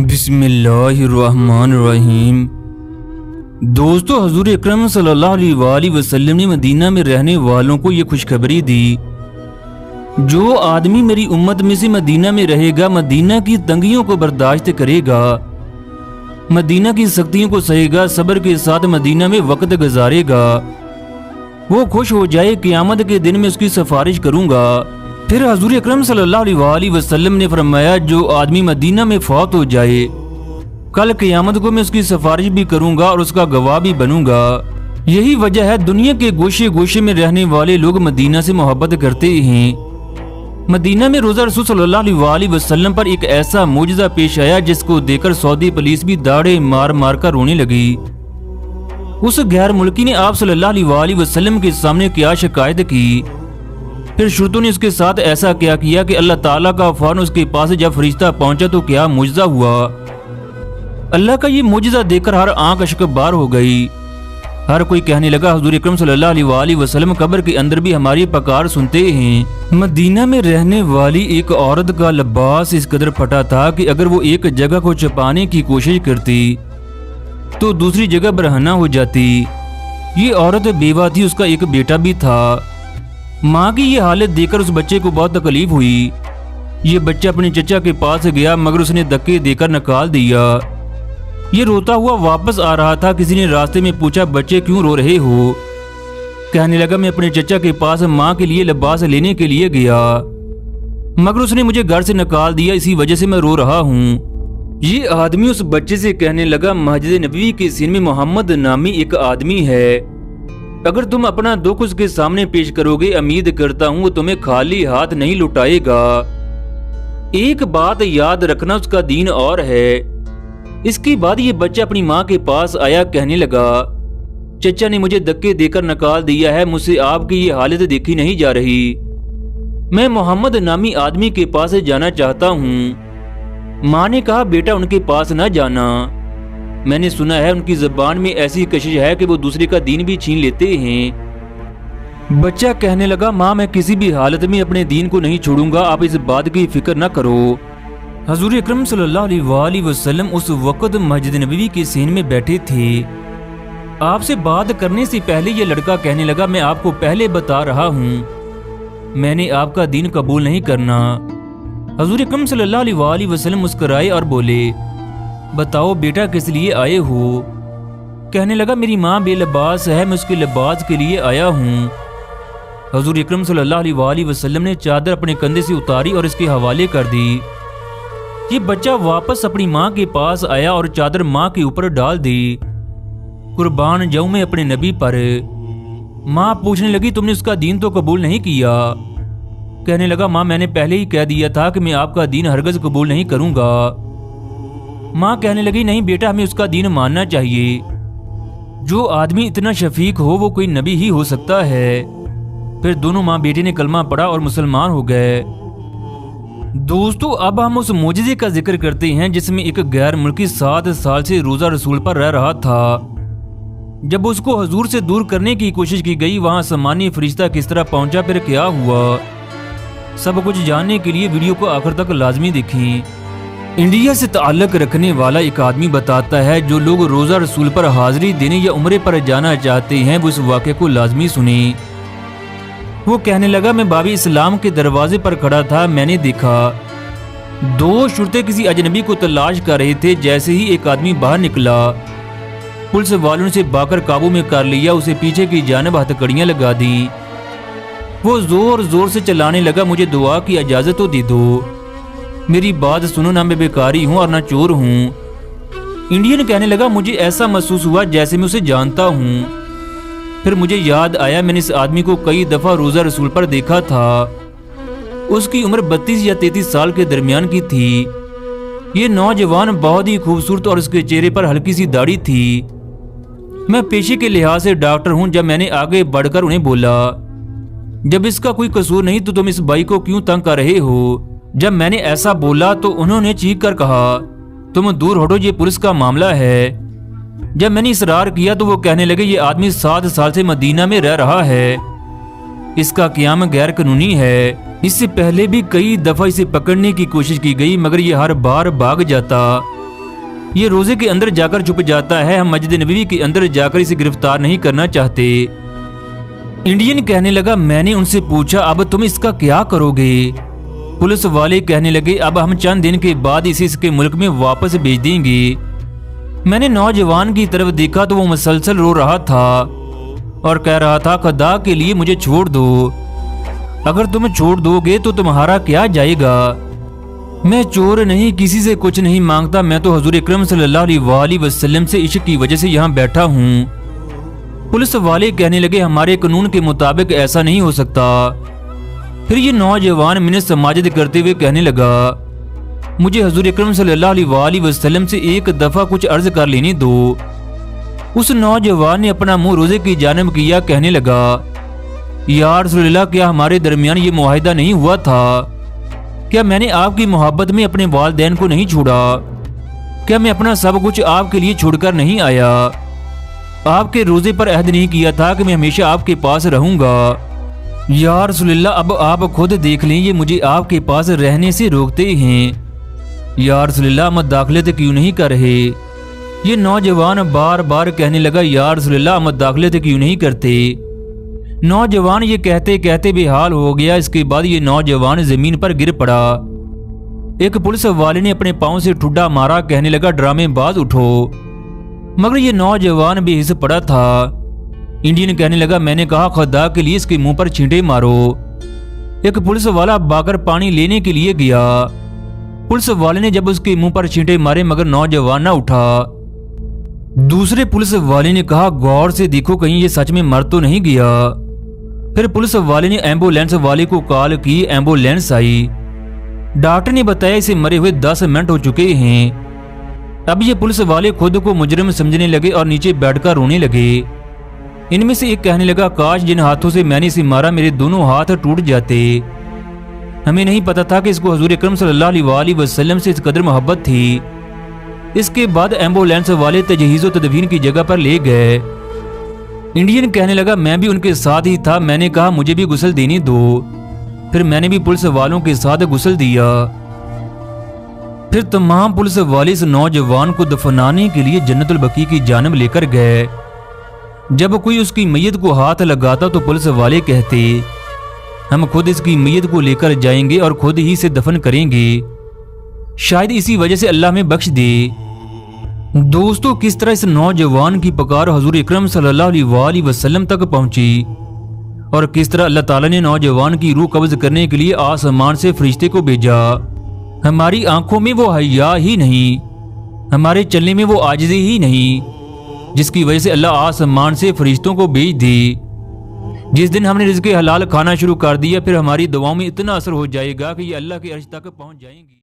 बिस्मिल्लाहिर्रहमानिर्रहीम। दोस्तों, हजूर अकरम सल्लल्लाहु अलैहि वसल्लम ने मदीना में रहने वालों को ये खुशखबरी दी, जो आदमी मेरी उम्मत में से मदीना में रहेगा, मदीना की तंगियों को बर्दाश्त करेगा, मदीना की सख्तियों को सहेगा, सब्र के साथ मदीना में वक्त गुजारेगा, वो खुश हो जाए, क़यामत के दिन में उसकी सिफारिश करूंगा। फिर हजूर अकरम सल्लल्लाहु अलैहि वसल्लम ने फरमाया, जो आदमी मदीना में फौत हो जाए, कल क़यामत को मैं उसकी सिफारिश भी करूंगा और उसका गवाह भी बनूंगा। यही वजह है दुनिया के गोशे गोशे में रहने वाले लोग मदीना से मोहब्बत करते हैं। मदीना में रोज़ा रसूल सल्लल्लाहु अलैहि वसल्लम पर एक ऐसा मोजज़ा पेश आया जिसको देखकर सऊदी पुलिस भी दाढ़े मार मार कर रोने लगी। उस गैर मुल्की ने आप सल्लल्लाहु अलैहि वसल्लम के सामने क्या शिकायत की, फिर शुरतों ने उसके साथ ऐसा क्या किया कि अल्लाह ताला का फौरन उसके पास जब फरिश्ता पहुंचा तो क्या मुजज़ा हुआ। अल्लाह का ये मुजज़ा देखकर हर आंख अश्कबार हो गई। हर कोई कहने लगा, हुजूर अकरम सल्लल्लाहु अलैहि वसल्लम कब्र के अंदर भी हमारी पुकार सुनते हैं। मदीना में रहने वाली एक औरत का लिबास इस कदर फटा था कि अगर वो एक जगह को छुपाने की कोशिश करती तो दूसरी जगह बरहना हो जाती। ये औरत बेवा थी, उसका एक बेटा भी था। माँ की ये हालत देखकर उस बच्चे को बहुत तकलीफ हुई। ये बच्चा अपने चचा के पास गया, मगर उसने धक्के देकर निकाल दिया। ये रोता हुआ वापस आ रहा था। किसी ने रास्ते में पूछा, बच्चे क्यों रो रहे हो? कहने लगा, मैं अपने चचा के पास माँ के लिए लिबास लेने के लिए गया, मगर उसने मुझे घर से निकाल दिया, इसी वजह से मैं रो रहा हूँ। ये आदमी उस बच्चे से कहने लगा, मस्जिद नबवी के सीन में मोहम्मद नामी एक आदमी है, अगर तुम अपना दुख उसके सामने पेश करोगे, उम्मीद करता हूँ वो तुम्हें खाली हाथ नहीं लुटाएगा। एक बात याद रखना, उसका दीन और है। इसके बाद ये बच्चा अपनी माँ के पास आया, कहने लगा, चचा ने मुझे धक्के देकर निकाल दिया है, मुझसे आपकी ये हालत देखी नहीं जा रही। मैं मोहम्मद नामी आदमी के पास जाना चाहता हूँ। माँ ने कहा, बेटा उनके पास न जाना, मैंने सुना है उनकी ज़बान में ऐसी कशिश है कि वो दूसरे का दीन भी छीन लेते हैं। बच्चा कहने लगा, माँ मैं किसी भी हालत में अपने दीन को नहीं छोड़ूंगा, आप इस बात की फिक्र न करो। हजूर अकरम सल्लल्लाहु अलैहि वसल्लम उस वक्त मस्जिद नबवी के सीन में बैठे थे। आपसे बात करने से पहले ये लड़का कहने लगा, मैं आपको पहले बता रहा हूँ, मैंने आपका दीन कबूल नहीं करना। हजूर अकरम सल्लल्लाहु अलैहि वसल्लम मुस्कुराए और बोले, बताओ बेटा किस लिए आए हो? कहने लगा, मेरी माँ बेलिबास है, मैं उसके लिबास के लिए आया हूँ। हजूर अकरम सल्लल्लाहु अलैहि वसल्लम ने चादर अपने कंधे से उतारी और इसके हवाले कर दी। ये बच्चा वापस अपनी माँ के पास आया और चादर माँ के ऊपर डाल दी। कुर्बान जाऊं मैं अपने नबी पर। माँ पूछने लगी, तुमने उसका दीन तो कबूल नहीं किया? कहने लगा, माँ मैंने पहले ही कह दिया था कि मैं आपका दीन हरगज कबूल नहीं करूंगा। माँ कहने लगी, नहीं बेटा, हमें उसका दीन मानना चाहिए। जो आदमी इतना शफीक हो वो कोई नबी ही हो सकता है। फिर दोनों माँ बेटे ने कलमा पढ़ा और मुसलमान हो गए। दोस्तों, अब हम उस मोजज़े का जिक्र करते हैं जिसमें एक गैर मुल्की 7 साल से रोज़ा रसूल पर रह रहा था। जब उसको हजूर से दूर करने की कोशिश की गई, वहाँ सामान्य फरिश्ता किस तरह पहुंचा, फिर क्या हुआ, सब कुछ जानने के लिए वीडियो को आखिर तक लाजमी देखें। इंडिया से ताल्लुक़ रखने वाला एक आदमी बताता है, जो लोग रोज़ा रसूल पर हाजिरी देने या उम्रे पर जाना चाहते हैं वो इस वाक़े को लाजमी सुने। वो कहने लगा, मैं बाबी इस्लाम के दरवाजे पर खड़ा था, मैंने देखा 2 शुरते किसी अजनबी को तलाश कर रहे थे। जैसे ही एक आदमी बाहर निकला, पुलिस वालों से बाकर काबू में कर लिया, उसे पीछे की जानिब हथकड़ियाँ लगा दी। वो जोर जोर से चलाने लगा, मुझे दुआ की इजाज़त तो दे दो, मेरी बात सुनो, ना मैं बेकारी हूँ और ना चोर हूँ। इंडियन कहने लगा, मुझे ऐसा महसूस हुआ जैसे मैं उसे जानता हूँ। फिर मुझे याद आया, मैंने इस आदमी को कई दफ़ा रोज़ा रसूल पर देखा था। उसकी उम्र 32 या 33 साल के दरमियान की थी। ये नौजवान बहुत ही खूबसूरत और उसके चेहरे पर हल्की सी दाढ़ी थी। मैं पेशे के लिहाज से डॉक्टर हूँ। जब मैंने आगे बढ़कर उन्हें बोला, जब इसका कोई कसूर नहीं तो तुम इस बाई को क्यों तंग कर रहे हो? जब मैंने ऐसा बोला तो उन्होंने चीख कर कहा, तुम दूर हटो, ये पुलिस का मामला है। जब मैंने इसरार किया तो वो कहने लगे, ये आदमी 7 साल से मदीना में रह रहा है, इसका क़याम गैर कानूनी है। इससे पहले भी कई दफा इसे पकड़ने की कोशिश की गई, मगर ये हर बार भाग जाता। یہ روزے کے اندر جا کر چھپ جاتا ہے، ہم مسجد نبوی کے اندر جا کر اسے گرفتار نہیں کرنا چاہتے۔ انڈین کہنے لگا میں نے ان سے پوچھا اب تم اس کا کیا کرو گے؟ پولیس والے کہنے لگے اب ہم چند دن کے بعد اسے اس کے ملک میں واپس بھیج دیں گے۔ میں نے نوجوان کی طرف دیکھا تو وہ مسلسل رو رہا تھا اور کہہ رہا تھا خدا کے لیے مجھے چھوڑ دو، اگر تم چھوڑ دو گے تو تمہارا کیا جائے گا؟ میں چور نہیں، کسی سے کچھ نہیں مانگتا، میں تو حضور اکرم صلی اللہ علیہ وآلہ وسلم سے عشق کی وجہ سے یہاں بیٹھا ہوں۔ پولیس والے کہنے لگے ہمارے قانون کے مطابق ایسا نہیں ہو سکتا۔ پھر یہ نوجوان منت سماجت کرتے ہوئے کہنے لگا مجھے حضور اکرم صلی اللہ علیہ وآلہ وسلم سے ایک دفعہ کچھ عرض کر لینے دو۔ اس نوجوان نے اپنا منہ روزے کی جانب کیا، کہنے لگا یا رسول اللہ کیا ہمارے درمیان یہ معاہدہ نہیں ہوا تھا؟ کیا میں نے آپ کی محبت میں اپنے والدین کو نہیں چھوڑا؟ کیا میں اپنا سب کچھ آپ کے لیے چھوڑ کر نہیں آیا؟ آپ کے روزے پر عہد نہیں کیا تھا کہ میں ہمیشہ آپ کے پاس رہوں گا؟ یا رسول اللہ اب آپ خود دیکھ لیں یہ مجھے آپ کے پاس رہنے سے روکتے ہیں۔ یا رسول اللہ مت داخلت کیوں نہیں کر رہے؟ یہ نوجوان بار بار کہنے لگا یا رسول اللہ مت داخلت کیوں نہیں کرتے؟ نوجوان یہ کہتے کہتے بے حال ہو گیا۔ اس کے بعد یہ نوجوان زمین پر گر پڑا۔ ایک پولیس والے نے اپنے پاؤں سے ٹھڈا مارا، کہنے لگا ڈرامے باز اٹھو، مگر یہ نوجوان بے حس پڑا تھا۔ انڈین کہنے لگا میں نے کہا خدا کے لیے اس کے منہ پر چھینٹے مارو۔ ایک پولیس والا باگر پانی لینے کے لیے گیا۔ پولیس والے نے جب اس کے منہ پر چھینٹے مارے مگر نوجوان نہ اٹھا۔ دوسرے پولیس والے نے کہا غور سے دیکھو کہیں یہ سچ میں مر تو نہیں گیا۔ پھر پولیس والے نے ایمبولینس والے کو کال کی، ایمبولینس آئی۔ ڈاکٹر نے بتایا اسے مرے ہوئے 10 منٹ ہو چکے ہیں۔ اب یہ پولیس والے خود کو مجرم سمجھنے لگے اور نیچے بیٹھ کر رونے لگے۔ ان میں سے ایک کہنے لگا کاش جن ہاتھوں سے میں نے اسے مارا میرے دونوں ہاتھ ٹوٹ جاتے۔ ہمیں نہیں پتا تھا کہ اس کو حضور اکرم صلی اللہ علیہ وآلہ وسلم سے اس قدر محبت تھی۔ اس کے بعد ایمبولینس والے تجہیز و تدفین کی جگہ پر لے گئے۔ انڈین کہنے لگا میں بھی ان کے ساتھ ہی تھا، میں نے کہا مجھے بھی غسل دینے دو، پھر میں نے بھی پولیس والوں کے ساتھ غسل دیا۔ پھر تمام پولیس والے اس نوجوان کو دفنانے کے لیے جنت البقیع کی جانب لے کر گئے۔ جب کوئی اس کی میت کو ہاتھ لگاتا تو پولیس والے کہتے ہم خود اس کی میت کو لے کر جائیں گے اور خود ہی سے دفن کریں گے، شاید اسی وجہ سے اللہ میں بخش دے۔ دوستو کس طرح اس نوجوان کی پکار حضور اکرم صلی اللہ علیہ وآلہ وسلم تک پہنچی اور کس طرح اللہ تعالیٰ نے نوجوان کی روح قبض کرنے کے لیے آسمان سے فرشتے کو بھیجا۔ ہماری آنکھوں میں وہ حیا ہی نہیں، ہمارے چلنے میں وہ عاجزی ہی نہیں، جس کی وجہ سے اللہ آسمان سے فرشتوں کو بھیج دی۔ جس دن ہم نے رزق حلال کھانا شروع کر دیا پھر ہماری دعاؤں میں اتنا اثر ہو جائے گا کہ یہ اللہ کے عرش تک پہنچ جائیں گی۔